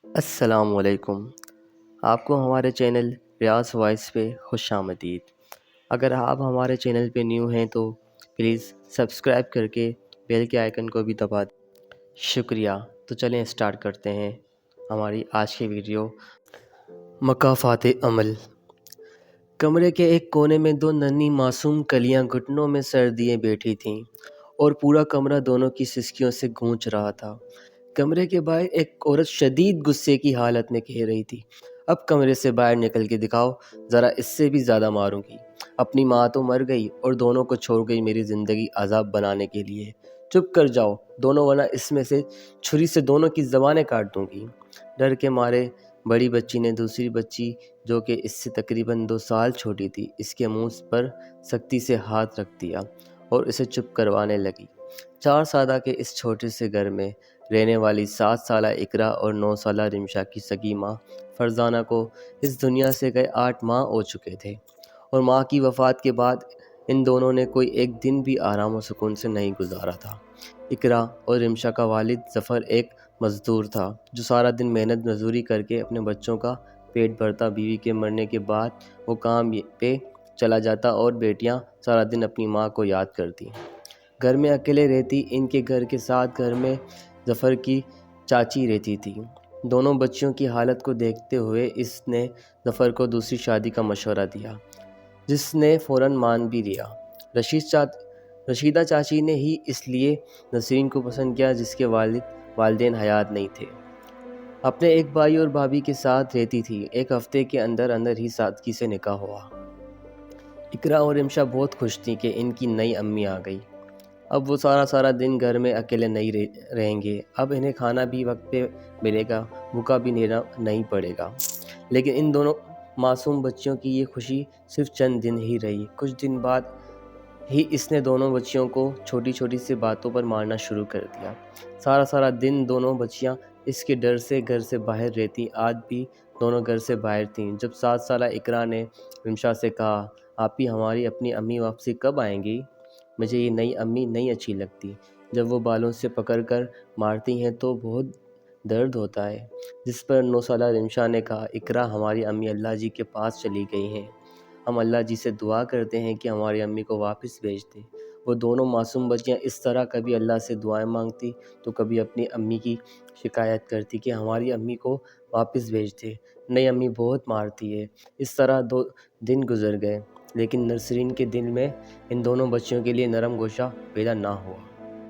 السلام علیکم۔ آپ کو ہمارے چینل ریاض وائس پہ خوش آمدید۔ اگر آپ ہمارے چینل پہ نیو ہیں تو پلیز سبسکرائب کر کے بیل کے آئیکن کو بھی دبا دیں۔ شکریہ۔ تو چلیں اسٹارٹ کرتے ہیں ہماری آج کی ویڈیو۔ مکافات عمل۔ کمرے کے ایک کونے میں دو ننھی معصوم کلیاں گھٹنوں میں سر دیے بیٹھی تھیں اور پورا کمرہ دونوں کی سسکیوں سے گونج رہا تھا۔ کمرے کے باہر ایک عورت شدید غصے کی حالت میں کہہ رہی تھی، اب کمرے سے باہر نکل کے دکھاؤ، ذرا اس سے بھی زیادہ ماروں گی۔ اپنی ماں تو مر گئی اور دونوں کو چھوڑ گئی میری زندگی عذاب بنانے کے لیے۔ چپ کر جاؤ دونوں، ورنہ اس میں سے چھری سے دونوں کی زبانیں کاٹ دوں گی۔ ڈر کے مارے بڑی بچی نے دوسری بچی، جو کہ اس سے تقریباً 2 سال چھوٹی تھی، اس کے منہ پر سختی سے ہاتھ رکھ دیا اور اسے چپ کروانے لگی۔ 4 سالہ کے اس چھوٹے سے گھر میں رہنے والی 7 سالہ اقرا اور 9 سالہ رمشا کی سگی ماں فرزانہ کو اس دنیا سے گئے 8 ماہ ہو چکے تھے، اور ماں کی وفات کے بعد ان دونوں نے کوئی ایک دن بھی آرام و سکون سے نہیں گزارا تھا۔ اقرا اور رمشا کا والد ظفر ایک مزدور تھا جو سارا دن محنت مزدوری کر کے اپنے بچوں کا پیٹ بھرتا۔ بیوی کے مرنے کے بعد وہ کام پہ چلا جاتا اور بیٹیاں سارا دن اپنی ماں کو یاد کرتی۔ گھر میں اکیلے رہتی۔ ان کے گھر کے ساتھ گھر میں ظفر کی چاچی رہتی تھی۔ دونوں بچیوں کی حالت کو دیکھتے ہوئے اس نے ظفر کو دوسری شادی کا مشورہ دیا، جس نے فوراً مان بھی لیا۔ رشیدہ چاچی نے ہی اس لیے نسرین کو پسند کیا، جس کے والدین حیات نہیں تھے۔ اپنے ایک بھائی اور بھابھی کے ساتھ رہتی تھی۔ ایک ہفتے کے اندر ہی سادگی سے نکاح ہوا۔ اقرا اور رمشا بہت خوش تھیں کہ ان کی نئی امی آ گئی۔ اب وہ سارا دن گھر میں اکیلے نہیں رہیں گے۔ اب انہیں کھانا بھی وقت پہ ملے گا، بھوکا بھی نہیں پڑے گا۔ لیکن ان دونوں معصوم بچیوں کی یہ خوشی صرف چند دن ہی رہی۔ کچھ دن بعد ہی اس نے دونوں بچیوں کو چھوٹی چھوٹی سی باتوں پر مارنا شروع کر دیا۔ سارا دن دونوں بچیاں اس کے ڈر سے گھر سے باہر رہتی۔ آج بھی دونوں گھر سے باہر تھیں۔ جب 7 سالہ اقرا نے رمشا سے کہا، آپی ہماری اپنی امی واپسی کب آئیں گی؟ مجھے یہ نئی امی نہیں اچھی لگتی۔ جب وہ بالوں سے پکڑ کر مارتی ہیں تو بہت درد ہوتا ہے۔ جس پر 9 سالہ رمشا نے کہا، اقرا ہماری امی اللہ جی کے پاس چلی گئی ہیں، ہم اللہ جی سے دعا کرتے ہیں کہ ہماری امی کو واپس بھیج دے۔ وہ دونوں معصوم بچیاں اس طرح کبھی اللہ سے دعائیں مانگتی تو کبھی اپنی امی کی شکایت کرتی کہ ہماری امی کو واپس بھیج دے، نئی امی بہت مارتی ہے۔ اس طرح 2 دن گزر گئے، لیکن نسرین کے دل میں ان دونوں بچیوں کے لیے نرم گوشہ پیدا نہ ہوا۔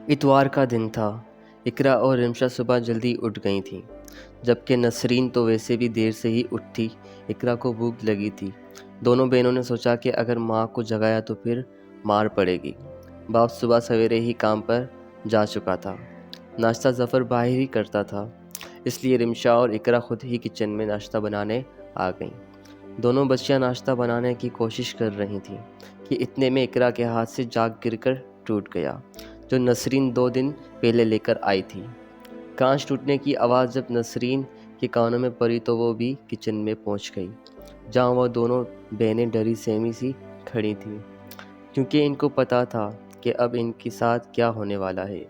اتوار کا دن تھا۔ اقرا اور رمشا صبح جلدی اٹھ گئی تھیں، جبکہ نسرین تو ویسے بھی دیر سے ہی اٹھتی۔ اقرا کو بھوک لگی تھی۔ دونوں بہنوں نے سوچا کہ اگر ماں کو جگایا تو پھر مار پڑے گی۔ باپ صبح سویرے ہی کام پر جا چکا تھا۔ ناشتہ ظفر باہر ہی کرتا تھا، اس لیے رمشا اور اقرا خود ہی کچن میں ناشتہ بنانے آ گئیں۔ دونوں بچیاں ناشتہ بنانے کی کوشش کر رہی تھیں کہ اتنے میں اقرا کے ہاتھ سے جاگ گر کر ٹوٹ گیا، جو نسرین 2 دن پہلے لے کر آئی تھی۔ کانچ ٹوٹنے کی آواز جب نسرین کے کانوں میں پڑی تو وہ بھی کچن میں پہنچ گئی، جہاں وہ دونوں بہنیں ڈری سہمی سی کھڑی تھیں، کیونکہ ان کو پتہ تھا کہ اب ان کے ساتھ کیا ہونے والا ہے۔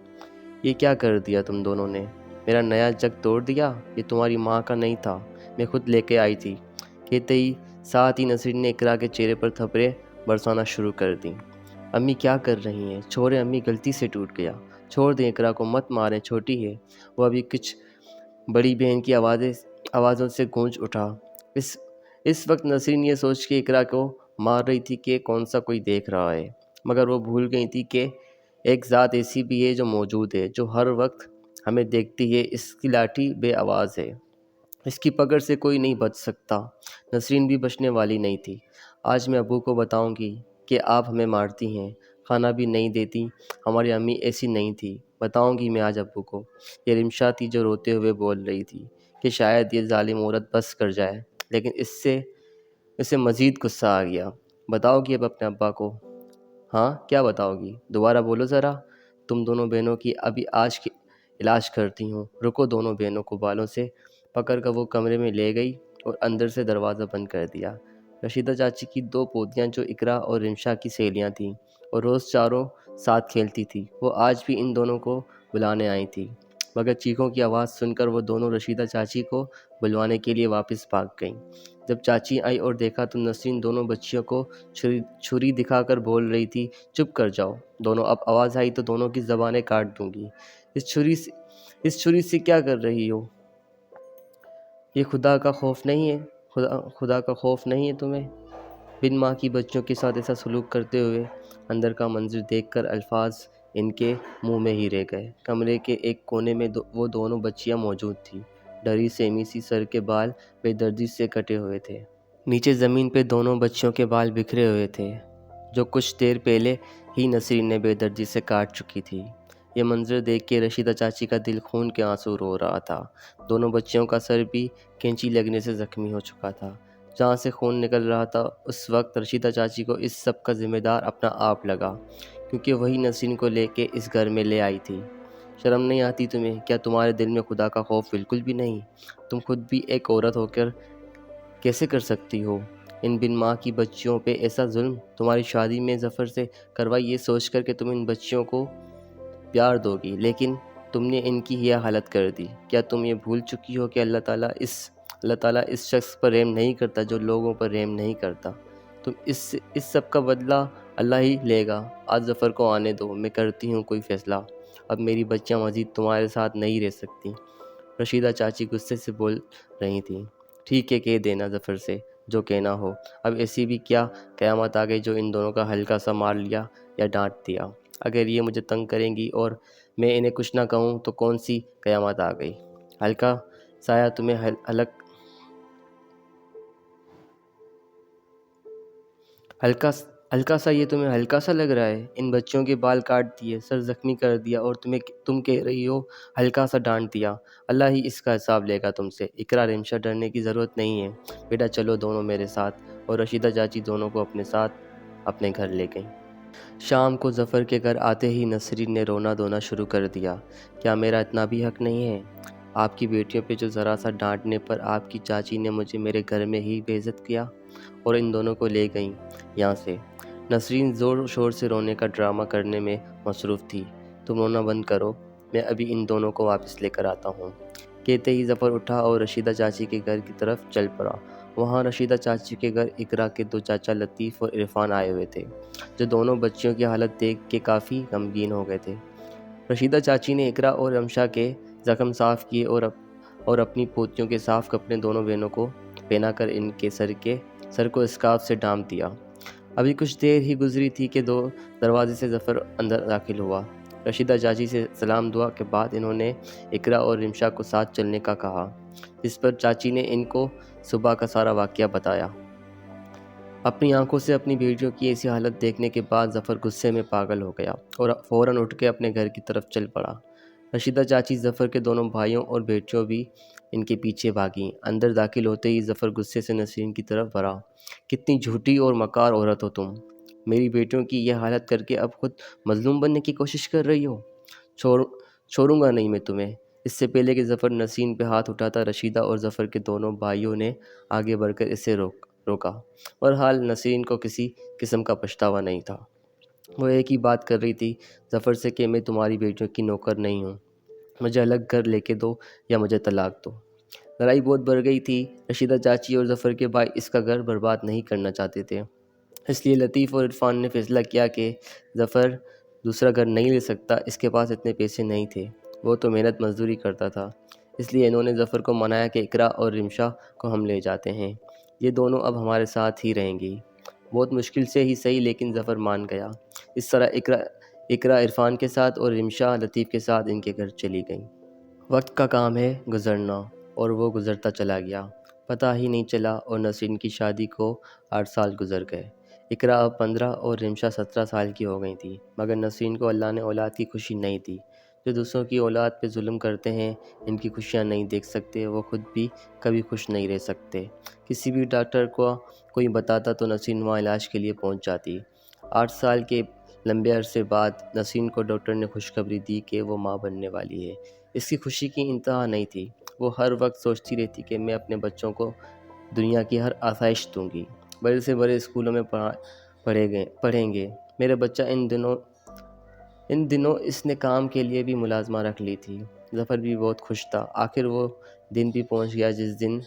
یہ کیا کر دیا تم دونوں نے؟ میرا نیا جگ توڑ دیا؟ یہ تمہاری ماں کا نہیں تھا، میں خود لے کے آئی تھی۔ کہتے ہی ساتھ ہی نسرین نے اقرا کے چہرے پر تھپڑیں برسانا شروع کر دیں۔ امی کیا کر رہی ہیں؟ چھوڑیں امی، غلطی سے ٹوٹ گیا، چھوڑ دیں اقرا کو، مت ماریں، چھوٹی ہے وہ ابھی۔ کچھ بڑی بہن کی آوازوں سے گونج اٹھا۔ اس وقت نسرین یہ سوچ کے اقرا کو مار رہی تھی کہ کون سا کوئی دیکھ رہا ہے، مگر وہ بھول گئی تھی کہ ایک ذات ایسی بھی ہے جو موجود ہے، جو ہر وقت ہمیں دیکھتی ہے۔ اس کی لاٹھی بے آواز ہے، اس کی پکڑ سے کوئی نہیں بچ سکتا۔ نسرین بھی بچنے والی نہیں تھی۔ آج میں ابو کو بتاؤں گی کہ آپ ہمیں مارتی ہیں، کھانا بھی نہیں دیتی، ہماری امی ایسی نہیں تھی، بتاؤں گی میں آج ابو کو۔ یہ رمشا تھی جو روتے ہوئے بول رہی تھی کہ شاید یہ ظالم عورت بس کر جائے، لیکن اسے مزید غصہ آ گیا۔ بتاؤ گی اب اپنے ابا کو؟ ہاں کیا بتاؤ گی؟ دوبارہ بولو ذرا۔ تم دونوں بہنوں کی ابھی آج کی علاج کرتی ہوں، رکو۔ دونوں بہنوں کو بالوں سے پکڑ کر وہ کمرے میں لے گئی اور اندر سے دروازہ بند کر دیا۔ رشیدہ چاچی کی 2 پوتیاں جو اقرا اور رمشا کی سہیلیاں تھیں اور روز چاروں ساتھ کھیلتی تھی، وہ آج بھی ان دونوں کو بلانے آئی تھی۔ مگر چیخوں کی آواز سن کر وہ دونوں رشیدہ چاچی کو بلوانے کے لیے واپس بھاگ گئیں۔ جب چاچی آئی اور دیکھا تو نسرین دونوں بچیوں کو چھری دکھا کر بول رہی تھی، چپ کر جاؤ دونوں، اب آواز آئی تو دونوں کی زبانیں کاٹ دوں گی۔ اس چھری سے کیا کر رہی ہو؟ یہ خدا کا خوف نہیں ہے؟ خدا کا خوف نہیں ہے تمہیں؟ بن ماں کی بچیوں کے ساتھ ایسا سلوک کرتے ہوئے اندر کا منظر دیکھ کر الفاظ ان کے منہ میں ہی رہ گئے۔ کمرے کے ایک کونے میں وہ دونوں بچیاں موجود تھیں۔ ڈری سیمی سی، سر کے بال بے دردی سے کٹے ہوئے تھے۔ نیچے زمین پہ دونوں بچیوں کے بال بکھرے ہوئے تھے، جو کچھ دیر پہلے ہی نسرین نے بے دردی سے کاٹ چکی تھی۔ یہ منظر دیکھ کے رشیدہ چاچی کا دل خون کے آنسو رو رہا تھا۔ دونوں بچیوں کا سر بھی کینچی لگنے سے زخمی ہو چکا تھا۔ جہاں سے خون نکل رہا تھا، اس وقت رشیدہ چاچی کو اس سب کا ذمہ دار اپنا آپ لگا، کیونکہ وہی نسرین کو لے کے اس گھر میں لے آئی تھی۔ شرم نہیں آتی تمہیں؟ کیا تمہارے دل میں خدا کا خوف بالکل بھی نہیں؟ تم خود بھی ایک عورت ہو کر کیسے کر سکتی ہو ان بن ماں کی بچیوں پہ ایسا ظلم؟ تمہاری شادی میں ظفر سے کروائی یہ سوچ کر کہ تم ان بچیوں کو پیار دو گی، لیکن تم نے ان کی یہ حالت کر دی۔ کیا تم یہ بھول چکی ہو کہ اللہ تعالیٰ اس شخص پر رحم نہیں کرتا جو لوگوں پر رحم نہیں کرتا؟ تم اس سب کا بدلہ اللہ ہی لے گا۔ آج ظفر کو آنے دو، میں کرتی ہوں کوئی فیصلہ۔ اب میری بچیاں مزید تمہارے ساتھ نہیں رہ سکتی۔ رشیدہ چاچی غصے سے بول رہی تھیں۔ ٹھیک ہے، کہہ دینا ظفر سے جو کہنا ہو۔ اب ایسی بھی کیا قیامت آ گئی جو ان دونوں کا ہلکا سا مار لیا یا ڈانٹ دیا؟ اگر یہ مجھے تنگ کریں گی اور میں انہیں کچھ نہ کہوں تو کون سی قیامت آ گئی؟ ہلکا سایہ تمہیں ہلکا سا یہ تمہیں ہلکا سا لگ رہا ہے؟ ان بچوں کے بال کاٹ دیے، سر زخمی کر دیا اور تم کہہ رہی ہو ہلکا سا ڈانٹ دیا۔ اللہ ہی اس کا حساب لے گا تم سے۔ اقرا، رمشا، ڈرنے کی ضرورت نہیں ہے بیٹا، چلو دونوں میرے ساتھ۔ اور رشیدہ چاچی دونوں کو اپنے ساتھ اپنے گھر لے گئیں۔ شام کو ظفر کے گھر آتے ہی نسرین نے رونا دھونا شروع کر دیا۔ کیا میرا اتنا بھی حق نہیں ہے؟ آپ کی بیٹیوں پہ جو ذرا سا ڈانٹنے پر آپ کی چاچی نے مجھے میرے گھر میں ہی بے عزت کیا اور ان دونوں کو لے گئیں یہاں سے۔ نسرین زور شور سے رونے کا ڈرامہ کرنے میں مصروف تھی۔ تم رونا بند کرو، میں ابھی ان دونوں کو واپس لے کر آتا ہوں۔ کہتے ہی ظفر اٹھا اور رشیدہ چاچی کے گھر کی طرف چل پڑا۔ وہاں رشیدہ چاچی کے گھر اقرا کے دو چاچا لطیف اور عرفان آئے ہوئے تھے، جو دونوں بچیوں کی حالت دیکھ کے کافی غمگین ہو گئے تھے۔ رشیدہ چاچی نے اقرا اور رمشا کے زخم صاف کیے اور اپنی پوتیوں کے صاف کپڑے دونوں بہنوں کو پہنا کر ان کے سر کو اسکارف سے ڈھانپ دیا۔ ابھی کچھ دیر ہی گزری تھی کہ دروازے سے ظفر اندر داخل ہوا۔ رشیدہ چاچی سے سلام دعا کے بعد انہوں نے اقرا اور رمشا کو ساتھ چلنے کا کہا، جس پر چاچی نے ان کو صبح کا سارا واقعہ بتایا۔ اپنی آنکھوں سے اپنی بیٹیوں کی ایسی حالت دیکھنے کے بعد ظفر غصے میں پاگل ہو گیا اور فوراً اٹھ کے اپنے گھر کی طرف چل پڑا۔ رشیدہ چاچی، ظفر کے دونوں بھائیوں اور بیٹیوں بھی ان کے پیچھے بھاگیں۔ اندر داخل ہوتے ہی ظفر غصے سے نسرین کی طرف بڑھا۔ کتنی جھوٹی اور مکار عورت ہو تم! میری بیٹیوں کی یہ حالت کر کے اب خود مظلوم بننے کی کوشش کر رہی ہو؟ چھوڑوں گا نہیں میں تمہیں۔ اس سے پہلے کہ ظفر نسرین پہ ہاتھ اٹھاتا، رشیدہ اور ظفر کے دونوں بھائیوں نے آگے بڑھ کر اسے روکا۔ بہرحال نسرین کو کسی قسم کا پچھتاوا نہیں تھا۔ وہ ایک ہی بات کر رہی تھی ظفر سے کہ میں تمہاری بیٹیوں کی نوکر نہیں ہوں، مجھے الگ گھر لے کے دو یا مجھے طلاق دو۔ لڑائی بہت بڑھ گئی تھی۔ رشیدہ چاچی اور ظفر کے بھائی اس کا گھر برباد نہیں کرنا چاہتے تھے، اس لیے لطیف اور عرفان نے فیصلہ کیا کہ ظفر دوسرا گھر نہیں لے سکتا، اس کے پاس اتنے پیسے نہیں تھے، وہ تو محنت مزدوری کرتا تھا۔ اس لیے انہوں نے ظفر کو منایا کہ اقرا اور رمشا کو ہم لے جاتے ہیں، یہ دونوں اب ہمارے ساتھ ہی رہیں گی۔ بہت مشکل سے ہی صحیح، لیکن ظفر مان گیا۔ اس طرح اقرا عرفان کے ساتھ اور رمشا لطیف کے ساتھ ان کے گھر چلی گئیں۔ وقت کا کام ہے گزرنا، اور وہ گزرتا چلا گیا، پتہ ہی نہیں چلا، اور نسرین کی شادی کو 8 سال گزر گئے۔ اقرا اب 15 اور رمشا 17 سال کی ہو گئی تھی، مگر نسرین کو اللہ نے اولاد کی خوشی نہیں دی۔ جو دوسروں کی اولاد پہ ظلم کرتے ہیں، ان کی خوشیاں نہیں دیکھ سکتے، وہ خود بھی کبھی خوش نہیں رہ سکتے۔ کسی بھی ڈاکٹر کو کوئی بتاتا تو نسرین وہاں علاج کے لیے پہنچ جاتی۔ 8 سال کے لمبے عرصے بعد نسرین کو ڈاکٹر نے خوشخبری دی کہ وہ ماں بننے والی ہے۔ اس کی خوشی کی انتہا نہیں تھی۔ وہ ہر وقت سوچتی رہتی کہ میں اپنے بچوں کو دنیا کی ہر آسائش دوں گی، بڑے سے بڑے اسکولوں میں پڑھیں گے۔ میرے بچہ ان دنوں اس نے کام کے لیے بھی ملازمہ رکھ لی تھی۔ ظفر بھی بہت خوش تھا۔ آخر وہ دن بھی پہنچ گیا جس دن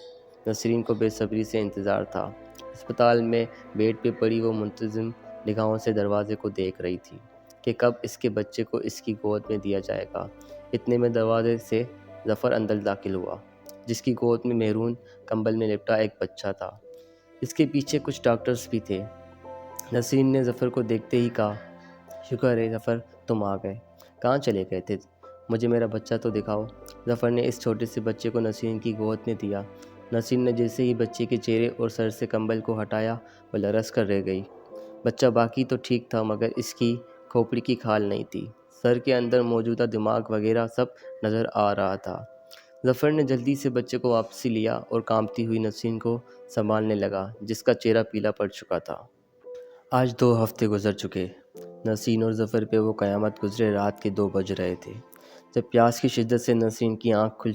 نسرین کو بے صبری سے انتظار تھا۔ ہسپتال میں بیڈ پہ پڑی وہ منتظم نگاہوں سے دروازے کو دیکھ رہی تھی کہ کب اس کے بچے کو اس کی گود میں دیا جائے گا۔ اتنے میں دروازے سے ظفر اندر داخل ہوا، جس کی گود میں میرون کمبل میں لپٹا ایک بچہ تھا۔ اس کے پیچھے کچھ ڈاکٹرز بھی تھے۔ نسرین نے ظفر کو دیکھتے ہی کہا، شکر ہے ظفر تم آ گئے، کہاں چلے گئے تھے؟ مجھے میرا بچہ تو دکھاؤ۔ ظفر نے اس چھوٹے سے بچے کو نسرین کی گود میں دیا۔ نسرین نے جیسے ہی بچے کے چہرے اور سر سے کمبل کو ہٹایا، وہ لرز کر رہ گئی۔ بچہ باقی تو ٹھیک تھا مگر اس کی کھوپڑی کی کھال نہیں تھی۔ سر کے اندر موجودہ دماغ وغیرہ سب نظر آ رہا تھا۔ ظفر نے جلدی سے بچے کو واپسی لیا اور کانپتی ہوئی نسرین کو سنبھالنے لگا، جس کا چہرہ پیلا پڑ چکا تھا۔ آج 2 ہفتے گزر چکے۔ نسرین اور ظفر پہ وہ قیامت گزرے رات کے 2 بج رہے تھے، جب پیاس کی شدت سے نسرین کی آنکھ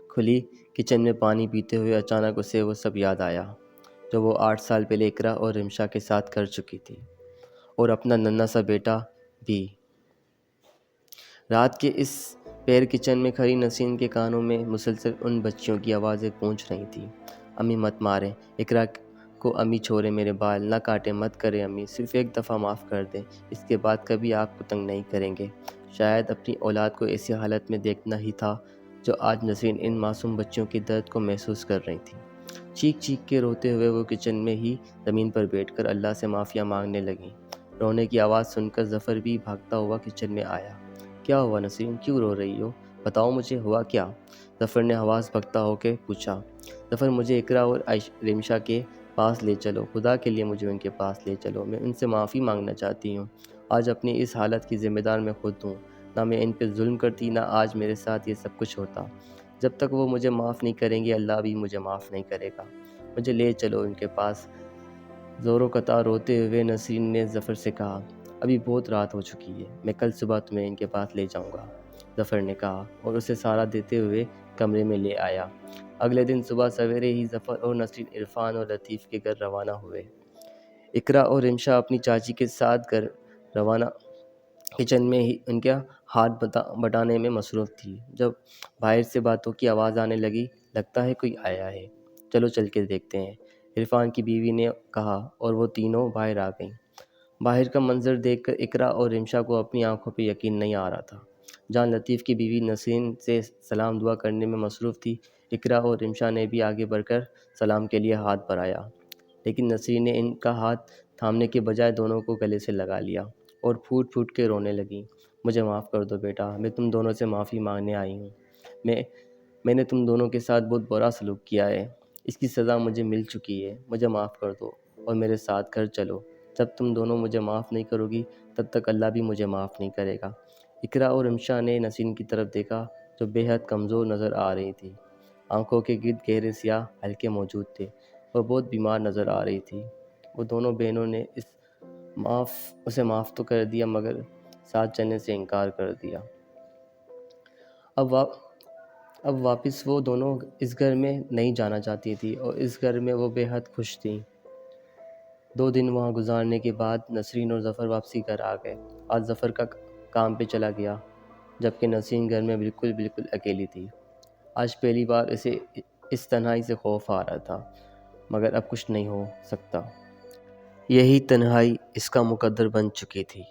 کھلی۔ کچن میں پانی پیتے ہوئے اچانک اسے وہ سب یاد آیا جو وہ 8 سال پہلے اقرا اور رمشا کے ساتھ کر چکی تھی، اور اپنا ننھا سا بیٹا بھی۔ رات کے اس پیر کچن میں کھڑی نسرین کے کانوں میں مسلسل ان بچیوں کی آوازیں گونج رہی تھیں۔ امی مت ماریں اقرا کو، امی چھوڑیں میرے بال، نہ کاٹیں، مت کریں امی، صرف ایک دفعہ معاف کر دیں، اس کے بعد کبھی آپ کو تنگ نہیں کریں گے۔ شاید اپنی اولاد کو ایسی حالت میں دیکھنا ہی تھا جو آج نسرین ان معصوم بچیوں کے درد کو محسوس کر رہی تھی۔ چیخ چیخ کے روتے ہوئے وہ کچن میں ہی زمین پر بیٹھ کر اللہ سے معافیاں مانگنے لگیں۔ رونے کی آواز سن کر ظفر بھی بھاگتا ہوا کچن میں آیا۔ کیا ہوا نسرین، کیوں رو رہی ہو؟ بتاؤ مجھے، ہوا کیا؟ ظفر نے حواس بھگتا ہو کے پوچھا۔ ظفر مجھے اقرا اور رمشا کے پاس لے چلو، خدا کے لیے مجھے ان کے پاس لے چلو، میں ان سے معافی مانگنا چاہتی ہوں۔ آج اپنی اس حالت کی ذمہ دار میں خود ہوں، نہ میں ان پہ ظلم کرتی، نہ آج میرے ساتھ یہ سب کچھ ہوتا۔ جب تک وہ مجھے معاف نہیں کریں گے، اللہ بھی مجھے معاف نہیں کرے گا، مجھے لے چلو ان کے پاس۔ زور و قطع روتے ہوئے نسرین نے ظفر سے کہا، ابھی بہت رات ہو چکی ہے، میں کل صبح تمہیں ان کے پاس لے جاؤں گا، ظفر نے کہا اور اسے سہارا دیتے ہوئے کمرے میں لے آیا۔ اگلے دن صبح سویرے ہی ظفر اور نسرین عرفان اور لطیف کے گھر روانہ ہوئے۔ اقرا اور رمشا اپنی چاچی کے ساتھ گھر روانہ کچن میں ہی ان کا ہاتھ بٹانے میں مصروف تھی، جب باہر سے باتوں کی آواز آنے لگی۔ لگتا ہے کوئی آیا ہے، چلو چل کے دیکھتے ہیں، عرفان کی بیوی نے کہا، اور وہ تینوں باہر آ گئیں۔ باہر کا منظر دیکھ کر اقرا اور رمشا کو اپنی آنکھوں پہ یقین نہیں آ رہا تھا۔ جہاں لطیف کی بیوی نسرین سے سلام دعا کرنے میں مصروف تھی، اقرا اور رمشا نے بھی آگے بڑھ کر سلام کے لیے ہاتھ بڑھایا، لیکن نسرین نے ان کا ہاتھ تھامنے کے بجائے دونوں کو گلے سے لگا لیا اور پھوٹ پھوٹ کے رونے لگیں۔ مجھے معاف کر دو بیٹا، میں تم دونوں سے معافی مانگنے آئی ہوں، میں نے تم دونوں کے ساتھ بہت برا سلوک کیا ہے، اس کی سزا مجھے مل چکی ہے، مجھے معاف کر دو اور میرے ساتھ گھر چلو۔ جب تم دونوں مجھے معاف نہیں کرو گی تب تک اللہ بھی مجھے معاف نہیں کرے گا۔ اقرا اور رمشا نے نسرین کی طرف دیکھا جو بے حد کمزور نظر آ رہی تھی، آنکھوں کے گرد گہرے سیاہ حلقے موجود تھے، وہ بہت بیمار نظر آ رہی تھی۔ وہ دونوں بہنوں نے اسے معاف تو کر دیا مگر ساتھ چلنے سے انکار کر دیا۔ اب واپس وہ دونوں اس گھر میں نہیں جانا چاہتی تھی اور اس گھر میں وہ بے حد خوش تھیں۔ 2 دن وہاں گزارنے کے بعد نسرین اور ظفر واپسی گھر آ گئے۔ آج ظفر کا کام پہ چلا گیا جبکہ نسرین گھر میں بالکل اکیلی تھی۔ آج پہلی بار اسے اس تنہائی سے خوف آ رہا تھا، مگر اب کچھ نہیں ہو سکتا، یہی تنہائی اس کا مقدر بن چکی تھی۔